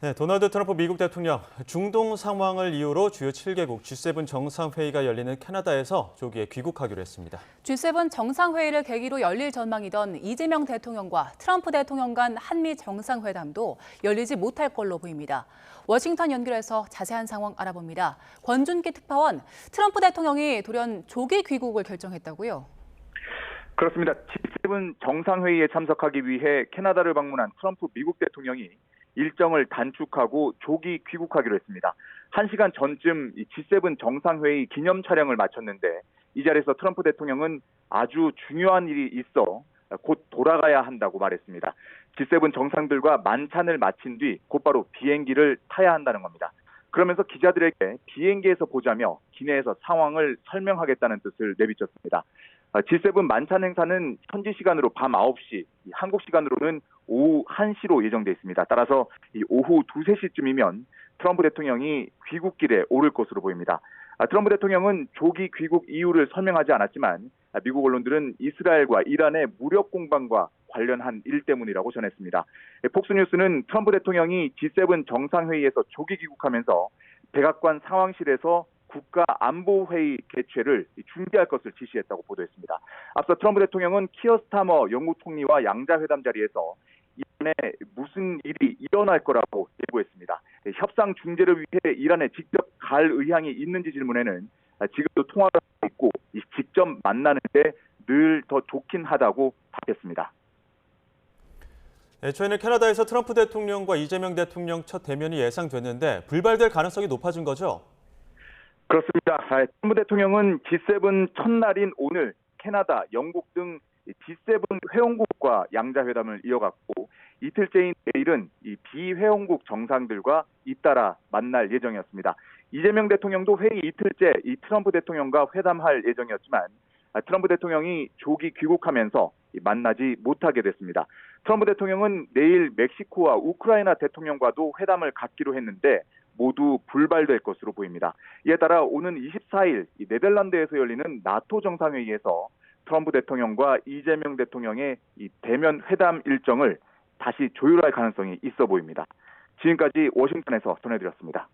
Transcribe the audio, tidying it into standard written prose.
네, 도널드 트럼프 미국 대통령, 중동 상황을 이유로 주요 7개국 G7 정상회의가 열리는 캐나다에서 조기에 귀국하기로 했습니다. G7 정상회의를 계기로 열릴 전망이던 이재명 대통령과 트럼프 대통령 간 한미 정상회담도 열리지 못할 걸로 보입니다. 워싱턴 연결해서 자세한 상황 알아봅니다. 권준기 특파원, 트럼프 대통령이 돌연 조기 귀국을 결정했다고요? 그렇습니다. G7 정상회의에 참석하기 위해 캐나다를 방문한 트럼프 미국 대통령이 일정을 단축하고 조기 귀국하기로 했습니다. 1시간 전쯤 G7 정상회의 기념 촬영을 마쳤는데 이 자리에서 트럼프 대통령은 아주 중요한 일이 있어 곧 돌아가야 한다고 말했습니다. G7 정상들과 만찬을 마친 뒤 곧바로 비행기를 타야 한다는 겁니다. 그러면서 기자들에게 비행기에서 보자며 기내에서 상황을 설명하겠다는 뜻을 내비쳤습니다. G7 만찬 행사는 현지 시간으로 밤 9시, 한국 시간으로는 오후 1시로 예정돼 있습니다. 따라서 오후 2, 3시쯤이면 트럼프 대통령이 귀국길에 오를 것으로 보입니다. 트럼프 대통령은 조기 귀국 이유를 설명하지 않았지만 미국 언론들은 이스라엘과 이란의 무력 공방과 관련한 일 때문이라고 전했습니다. 폭스뉴스는 트럼프 대통령이 G7 정상회의에서 조기 귀국하면서 백악관 상황실에서 국가안보회의 개최를 중지할 것을 지시했다고 보도했습니다. 앞서 트럼프 대통령은 키어 스타머 영국 총리와 양자회담 자리에서 이란에 무슨 일이 일어날 거라고 예고했습니다. 협상 중재를 위해 이란에 직접 갈 의향이 있는지 질문에는 지금도 통화를 하고 있고 직접 만나는데 늘 더 좋긴 하다고 답했습니다. 애초에는 캐나다에서 트럼프 대통령과 이재명 대통령 첫 대면이 예상됐는데 불발될 가능성이 높아진 거죠? 그렇습니다. 트럼프 대통령은 G7 첫날인 오늘 캐나다, 영국 등 G7 회원국과 양자회담을 이어갔고 이틀째인 내일은 이 비회원국 정상들과 잇따라 만날 예정이었습니다. 이재명 대통령도 회의 이틀째 이 트럼프 대통령과 회담할 예정이었지만 트럼프 대통령이 조기 귀국하면서 만나지 못하게 됐습니다. 트럼프 대통령은 내일 멕시코와 우크라이나 대통령과도 회담을 갖기로 했는데 모두 불발될 것으로 보입니다. 이에 따라 오는 24일 네덜란드에서 열리는 나토 정상회의에서 트럼프 대통령과 이재명 대통령의 이 대면 회담 일정을 다시 조율할 가능성이 있어 보입니다. 지금까지 워싱턴에서 전해드렸습니다.